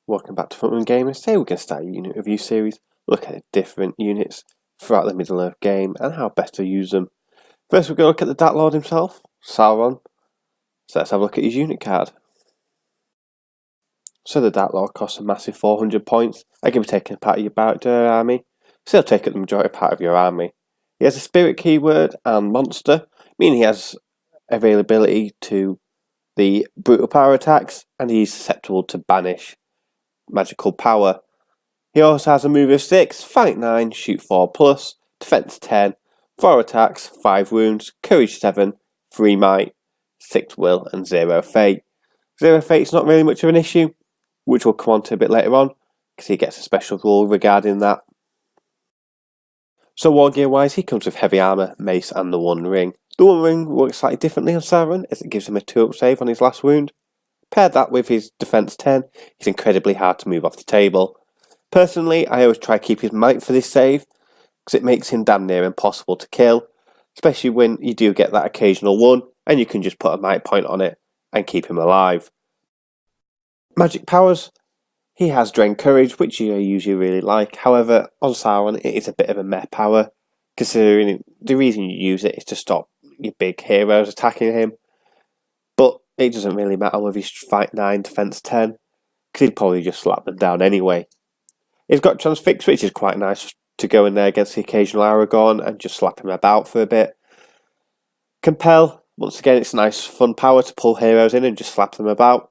Welcome back to Frontman Gamers. Today we're going to start a unit review series, look at different units throughout the Middle-earth game and how best to use them. First we're going to look at the Dark Lord himself, Sauron. So let's have a look at his unit card. So the Dark Lord costs a massive 400 points. I can be taking part of your character army. Still take up the majority part of your army. He has a spirit keyword and monster, meaning he has availability to the brutal power attacks and he's susceptible to banish magical power. He also has a move of 6, fight 9, shoot 4+, defense 10, 4 attacks, 5 wounds, courage 7, 3 might, 6 will and 0 fate. 0 fate is not really much of an issue, which we'll come on to a bit later on, because he gets a special rule regarding that. So war gear wise, he comes with heavy armour, mace and the One Ring. The One Ring works slightly differently on Sauron, as it gives him a 2-up save on his last wound. Pair that with his defense 10, he's incredibly hard to move off the table. Personally, I always try to keep his might for this save, because it makes him damn near impossible to kill, especially when you do get that occasional one, and you can just put a might point on it and keep him alive. Magic powers, he has Drain Courage, which you usually really like. However, on Sauron it is a bit of a meh power, considering the reason you use it is to stop your big heroes attacking him. But it doesn't really matter with his fight 9, defense 10, because he'd probably just slap them down anyway. He's got Transfix, which is quite nice to go in there against the occasional Aragorn and just slap him about for a bit. Compel, once again, it's a nice fun power to pull heroes in and just slap them about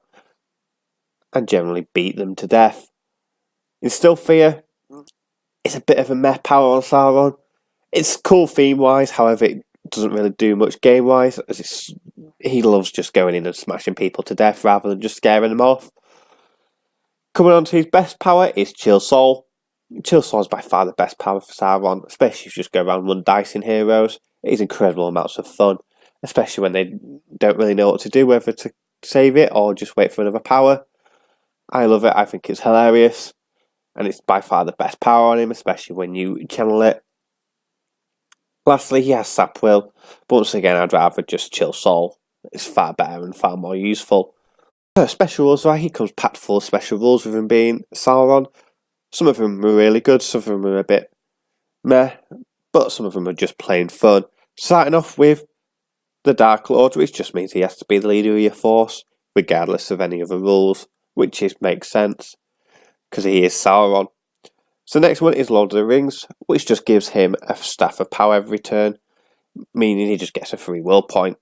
and generally beat them to death. Instill Fear, it's a bit of a meh power on Sauron. It's cool theme-wise, however it doesn't really do much game-wise, as he loves just going in and smashing people to death rather than just scaring them off. Coming on to his best power is Chill Soul. Chill Soul is by far the best power for Sauron, especially if you just go around one dicing heroes. It is incredible amounts of fun, especially when they don't really know what to do, whether to save it or just wait for another power. I love it, I think it's hilarious, and it's by far the best power on him, especially when you channel it. Lastly, he has Sap Will, but once again I'd rather just Chill Soul. It's far better and far more useful. Special rules, right? He comes packed full of special rules with him being Sauron. Some of them are really good, some of them are a bit meh, but some of them are just plain fun. Starting off with the Dark Lord, which just means he has to be the leader of your force, regardless of any other rules, which makes sense, because he is Sauron. So the next one is Lord of the Rings, which just gives him a Staff of Power every turn, meaning he just gets a free will point.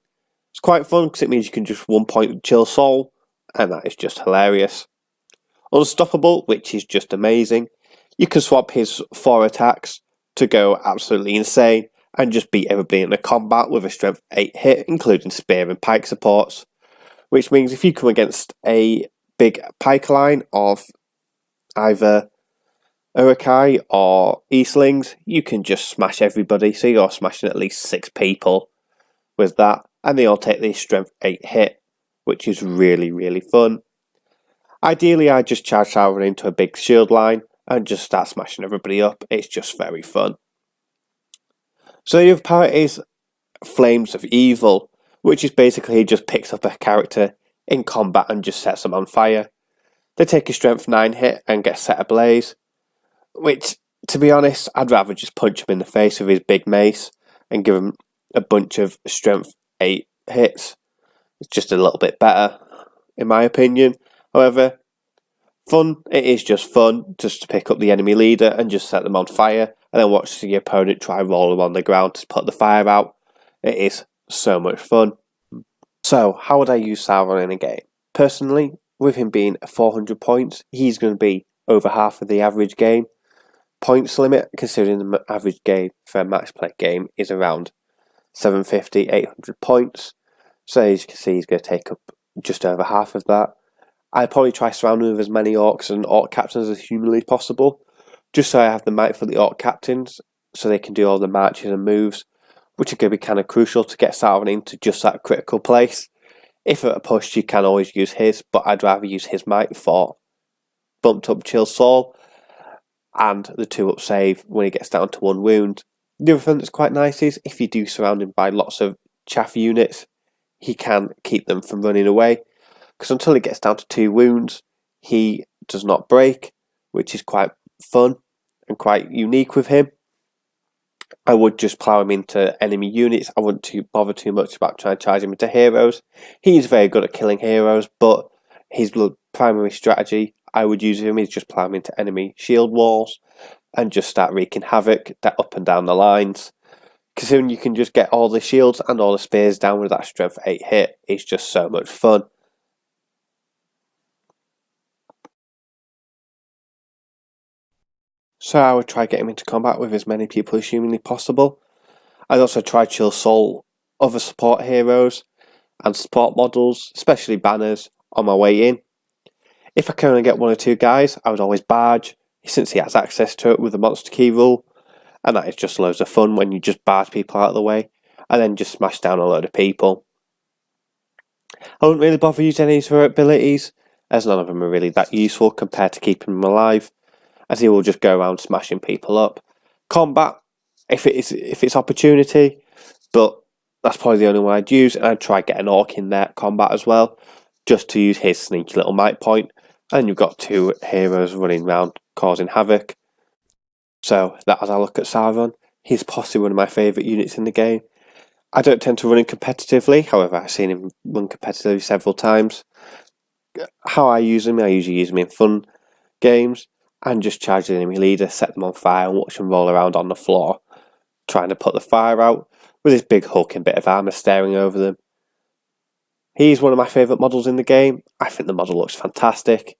It's quite fun, because it means you can just 1 point Chill Soul, and that is just hilarious. Unstoppable, which is just amazing. You can swap his 4 attacks to go absolutely insane and just beat everybody in the combat with a strength 8 hit, including spear and pike supports. Which means if you come against a big pike line of either Urukai or Eastlings, you can just smash everybody. So you're smashing at least 6 people with that, and they all take the strength 8 hit, which is really, really fun. Ideally, I just charge Sauron into a big shield line and just start smashing everybody up. It's just very fun. So the other power is Flames of Evil, which is basically he just picks up a character in combat and just sets them on fire. They take a strength 9 hit and get set ablaze, which, to be honest, I'd rather just punch him in the face with his big mace and give him a bunch of strength 8 hits. It's just a little bit better, in my opinion. However, fun, it is just fun just to pick up the enemy leader and just set them on fire and then watch the opponent try and roll them on the ground to put the fire out. It is so much fun. So, how would I use Sauron in a game? Personally, with him being 400 points, he's going to be over half of the average game points limit, considering the average game for a match play game is around 750, 800 points. So as you can see, he's going to take up just over half of that. I'd probably try surrounding with as many orcs and orc captains as humanly possible, just so I have the might for the orc captains, so they can do all the marches and moves, which are going to be kind of crucial to get Sauron into just that critical place. If at a push, you can always use his, but I'd rather use his might for bumped up Chill Soul and the 2-up save when he gets down to 1 wound. The other thing that's quite nice is if you do surround him by lots of chaff units, he can keep them from running away, because until he gets down to 2 wounds, he does not break, which is quite fun and quite unique with him. I would just plough him into enemy units. I wouldn't bother too much about trying to charge him into heroes. He's very good at killing heroes, but his primary strategy I would use him is just plough him into enemy shield walls and just start wreaking havoc up and down the lines. Because soon you can just get all the shields and all the spears down with that strength 8 hit. It's just so much fun. So I would try getting him into combat with as many people as humanly possible. I'd also try to assault other support heroes and support models, especially banners, on my way in. If I can only get 1 or 2 guys, I would always barge, since he has access to it with the monster key rule, and that is just loads of fun when you just barge people out of the way, and then just smash down a load of people. I wouldn't really bother using any of her abilities, as none of them are really that useful compared to keeping them alive, as he will just go around smashing people up. Combat, if it's opportunity, but that's probably the only one I'd use, and I'd try get an orc in there combat as well, just to use his sneaky little might point, and you've got 2 heroes running around causing havoc. So that as I look at Sauron, he's possibly one of my favourite units in the game. I don't tend to run him competitively, however I've seen him run competitively several times. How I usually use him in fun games, and just charge the enemy leader, set them on fire and watch them roll around on the floor, trying to put the fire out, with his big hulking bit of armour staring over them. He's one of my favourite models in the game. I think the model looks fantastic.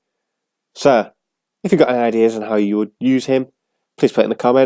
So, if you've got any ideas on how you would use him, please put it in the comments.